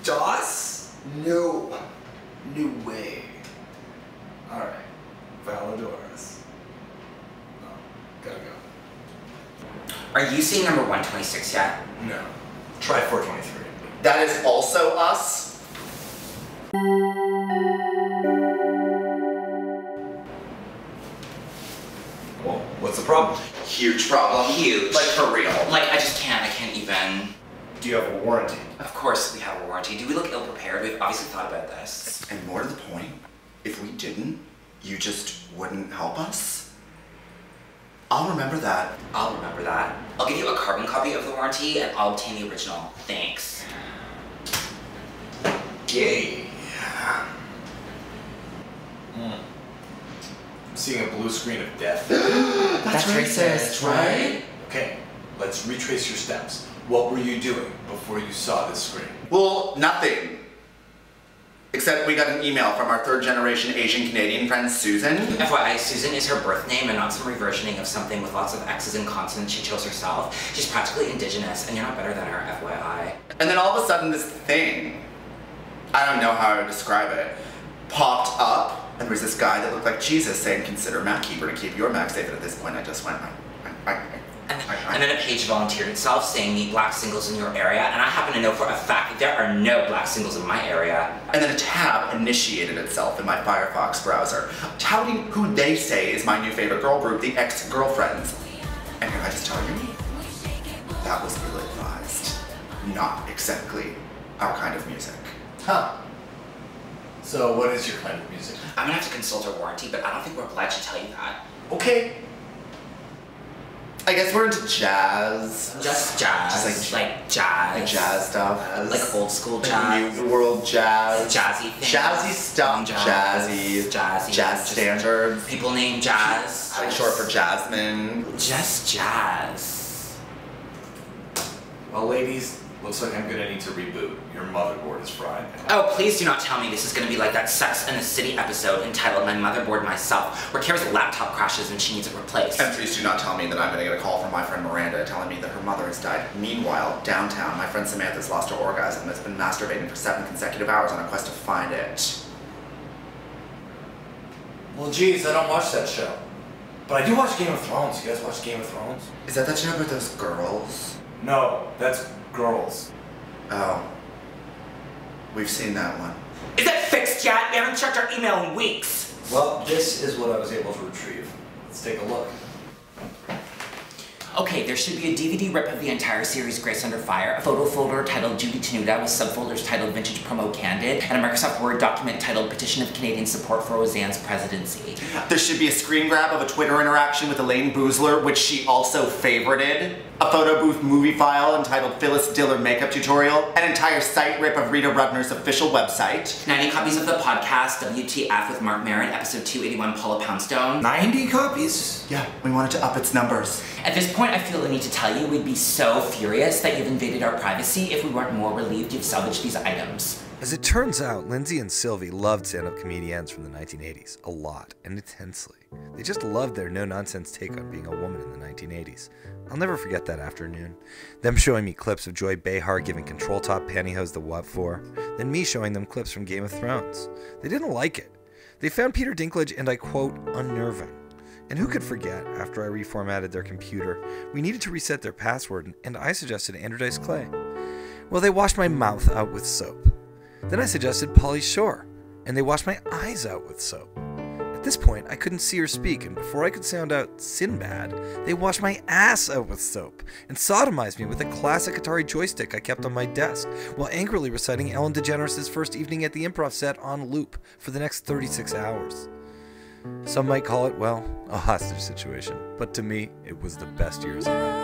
DOS? No. No way. Alright. Validorus. Oh, gotta go. Are you seeing number 126 yet? No. Try 423. That is also us? Well, what's the problem? Huge problem. Huge. Like, for real. Like, I can't even. Do you have a warranty? Of course we have a warranty. Do we look ill-prepared? We've obviously thought about this. And more to the point, if we didn't, you just wouldn't help us? I'll remember that. I'll remember that. I'll give you a carbon copy of the warranty and I'll obtain the original. Thanks. Yay. I'm seeing a blue screen of death. That's racist, right? Okay, let's retrace your steps. What were you doing before you saw this screen? Well, nothing. Except we got an email from our third-generation Asian-Canadian friend, Susan. FYI, Susan is her birth name and not some reversioning of something with lots of X's and consonants she chose herself. She's practically indigenous, and you're not better than her, FYI. And then all of a sudden this thing, I don't know how to describe it, popped up, and there was this guy that looked like Jesus saying, consider MacKeeper to keep your Mac safe. And at this point I just went, And then a page volunteered itself saying meet black singles in your area, and I happen to know for a fact that there are no black singles in my area. And then a tab initiated itself in my Firefox browser, touting who they say is my new favorite girl group, the Ex-Girlfriends. And can I just tell you, that was ill-advised. Not exactly our kind of music. Huh. So what is your kind of music? I'm gonna have to consult her warranty, but I don't think we're obliged to tell you that. Okay. I guess we're into jazz. Just jazz. Just like jazz. Like jazz stuff. Like old school jazz. New world jazz. Jazzy things. Jazzy stuff. Jazzy. Jazzy. Jazz standards. People named Jazz. Like short for Jasmine. Just jazz. Well, ladies, looks like I'm gonna need to reboot. Your motherboard is fried. Oh, please do not tell me this is going to be like that Sex and the City episode entitled My Motherboard Myself, where Kara's laptop crashes and she needs it replaced. And please do not tell me that I'm going to get a call from my friend Miranda telling me that her mother has died. Meanwhile, downtown, my friend Samantha's lost her orgasm and has been masturbating for 7 consecutive hours on a quest to find it. Well, geez, I don't watch that show. But I do watch Game of Thrones. You guys watch Game of Thrones? Is that show about those girls? No, that's Girls. Oh. We've seen that one. Is it fixed yet? We haven't checked our email in weeks. Well, this is what I was able to retrieve. Let's take a look. Okay, there should be a DVD rip of the entire series Grace Under Fire, a photo folder titled Judy Tenuta with subfolders titled Vintage Promo Candid, and a Microsoft Word document titled Petition of Canadian Support for Roseanne's Presidency. There should be a screen grab of a Twitter interaction with Elaine Boozler, which she also favorited, a photo booth movie file entitled Phyllis Diller Makeup Tutorial, an entire site rip of Rita Rudner's official website, 90 copies of the podcast WTF with Mark Maron, episode 281 Paula Poundstone. 90 copies? Yeah, we wanted to up its numbers. At this point, I feel the need to tell you we'd be so furious that you've invaded our privacy if we weren't more relieved you've salvaged these items. As it turns out, Lindsay and Sylvie loved stand-up comedians from the 1980s a lot and intensely. They just loved their no-nonsense take on being a woman in the 1980s. I'll never forget that afternoon. Them showing me clips of Joy Behar giving Control Top Pantyhose the what for, then me showing them clips from Game of Thrones. They didn't like it. They found Peter Dinklage, and I quote, unnerving. And who could forget, after I reformatted their computer, we needed to reset their password, and I suggested anodized clay. Well, they washed my mouth out with soap. Then I suggested Pauly Shore, and they washed my eyes out with soap. At this point, I couldn't see or speak, and before I could sound out Sinbad, they washed my ass out with soap, and sodomized me with a classic Atari joystick I kept on my desk, while angrily reciting Ellen DeGeneres' First Evening at the Improv set on loop for the next 36 hours. Some might call it, well, a hostage situation, but to me, it was the best years of my life.